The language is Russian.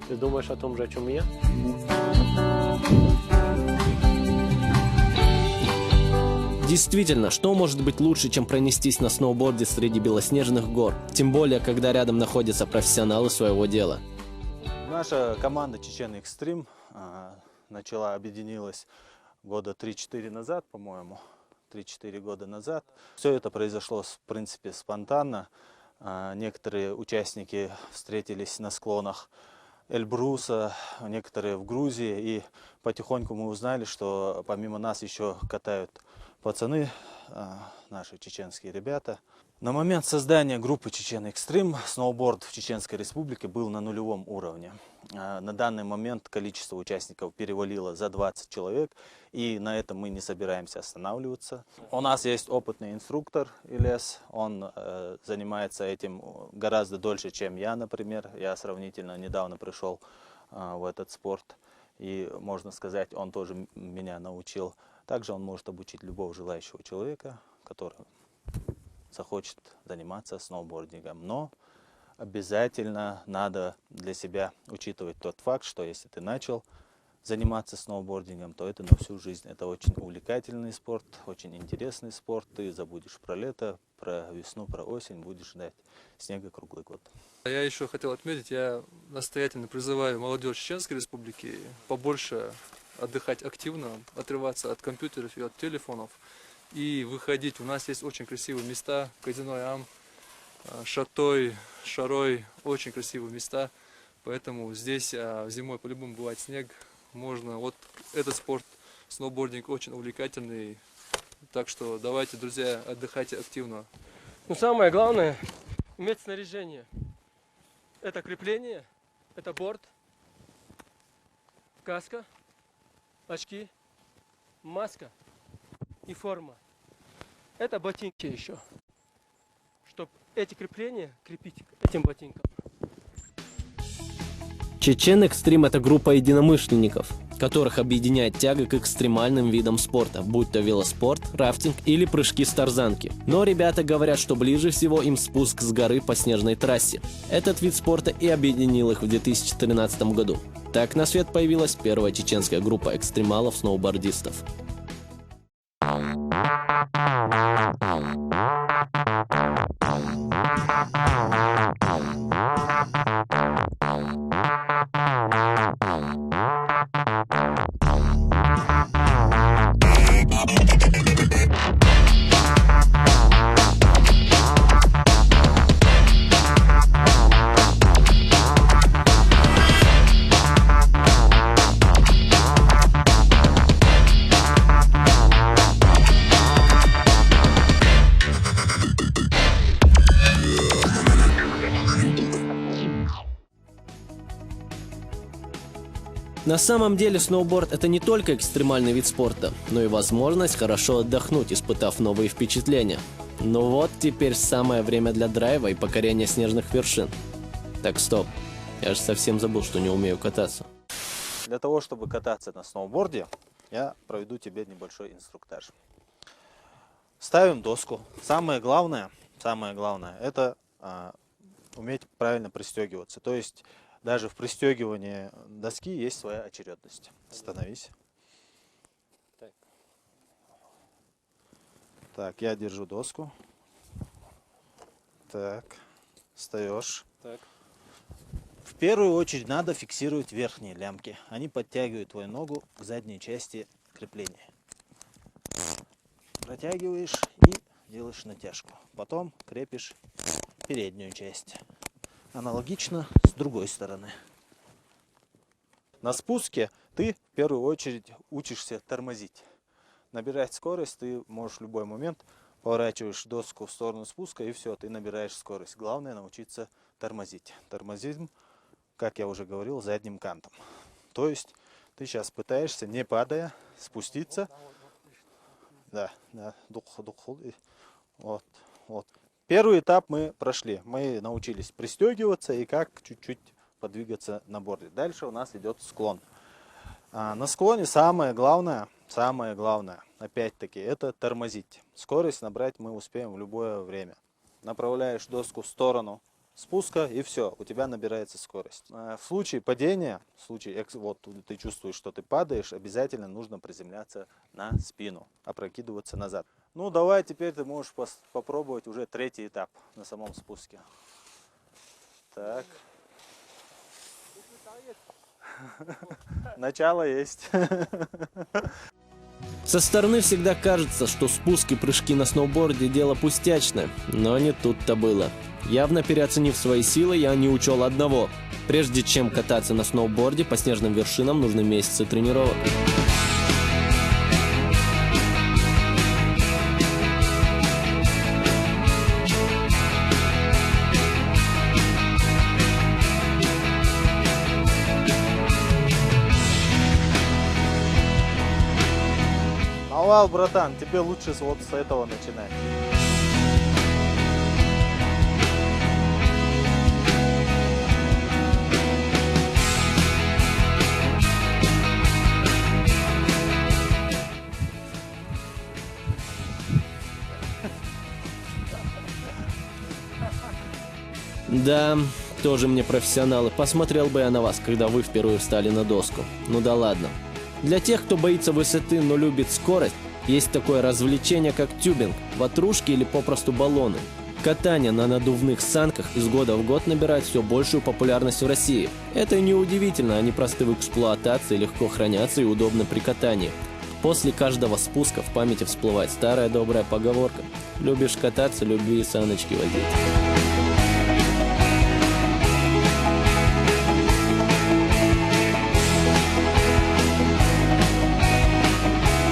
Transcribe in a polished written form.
Ты думаешь о том же, о чем и я? Действительно, что может быть лучше, чем пронестись на сноуборде среди белоснежных гор? Тем более, когда рядом находятся профессионалы своего дела. Наша команда Чечен Экстрим объединилась года 3-4 назад, по-моему. 3-4 года назад. Все это произошло, в принципе, спонтанно. Некоторые участники встретились на склонах Эльбруса, некоторые в Грузии. И потихоньку мы узнали, что помимо нас еще катают пацаны, наши чеченские ребята. На момент создания группы Чечен Экстрим сноуборд в Чеченской Республике был на нулевом уровне. На данный момент количество участников перевалило за 20 человек, и на этом мы не собираемся останавливаться. У нас есть опытный инструктор Ильяс, он занимается этим гораздо дольше, чем я, например. Я сравнительно недавно пришел в этот спорт, и, можно сказать, он тоже меня научил. Также он может обучить любого желающего человека, который захочет заниматься сноубордингом. Но обязательно надо для себя учитывать тот факт, что если ты начал заниматься сноубордингом, то это на всю жизнь. Это очень увлекательный спорт, очень интересный спорт. Ты забудешь про лето, про весну, про осень, будешь ждать снега круглый год. Я еще хотел отметить, я настоятельно призываю молодежь Чеченской Республики побольше отдыхать активно, отрываться от компьютеров и от телефонов и выходить. У нас есть очень красивые места, казино Ам, Шатой, Шарой, очень красивые места, поэтому здесь зимой по-любому бывает снег, можно, вот этот спорт, сноубординг очень увлекательный, так что давайте, друзья, отдыхайте активно. Но самое главное — иметь снаряжение. Это крепление, это борт, каска, очки, маска и форма. Это ботинки еще, чтобы эти крепления крепить к этим ботинкам. Чечен Экстрим – это группа единомышленников, которых объединяет тяга к экстремальным видам спорта, будь то велоспорт, рафтинг или прыжки с тарзанки. Но ребята говорят, что ближе всего им спуск с горы по снежной трассе. Этот вид спорта и объединил их в 2013 году. Так на свет появилась первая чеченская группа экстремалов-сноубордистов. На самом деле сноуборд – это не только экстремальный вид спорта, но и возможность хорошо отдохнуть, испытав новые впечатления. Ну вот, теперь самое время для драйва и покорения снежных вершин. Так, стоп, я же совсем забыл, что не умею кататься. Для того, чтобы кататься на сноуборде, я проведу тебе небольшой инструктаж. Ставим доску. Самое главное это уметь правильно пристегиваться. То есть даже в пристегивании доски есть своя очередность. Становись. Так, я держу доску. Так, встаешь. Так. В первую очередь надо фиксировать верхние лямки. Они подтягивают твою ногу к задней части крепления. Протягиваешь и делаешь натяжку. Потом крепишь переднюю часть. Аналогично с другой стороны. На спуске ты в первую очередь учишься тормозить. Набирать скорость ты можешь в любой момент. Поворачиваешь доску в сторону спуска и все, ты набираешь скорость. Главное научиться тормозить. Тормозим, как я уже говорил, задним кантом. То есть ты сейчас пытаешься, не падая, спуститься. Да, вот. Первый этап мы прошли. Мы научились пристегиваться и как чуть-чуть подвигаться на борде. Дальше у нас идет склон. На склоне самое главное, опять-таки, это тормозить. Скорость набрать мы успеем в любое время. Направляешь доску в сторону спуска, и все, у тебя набирается скорость. В случае падения, вот ты чувствуешь, что ты падаешь, обязательно нужно приземляться на спину, опрокидываться назад. Ну давай, теперь ты можешь попробовать уже третий этап на самом спуске. Так. Начало есть. Со стороны всегда кажется, что спуски и прыжки на сноуборде – дело пустячное, но не тут-то было. Явно переоценив свои силы, я не учел одного. Прежде чем кататься на сноуборде по снежным вершинам, нужны месяцы тренировок. Овал, братан, тебе лучше вот с этого начинать. Да, тоже мне профессионалы. Посмотрел бы я на вас, когда вы впервые встали на доску. Ну да ладно. Для тех, кто боится высоты, но любит скорость, есть такое развлечение, как тюбинг, ватрушки или попросту баллоны. Катание на надувных санках из года в год набирает все большую популярность в России. Это неудивительно, они просты в эксплуатации, легко хранятся и удобны при катании. После каждого спуска в памяти всплывает старая добрая поговорка: «Любишь кататься, люби и саночки водить».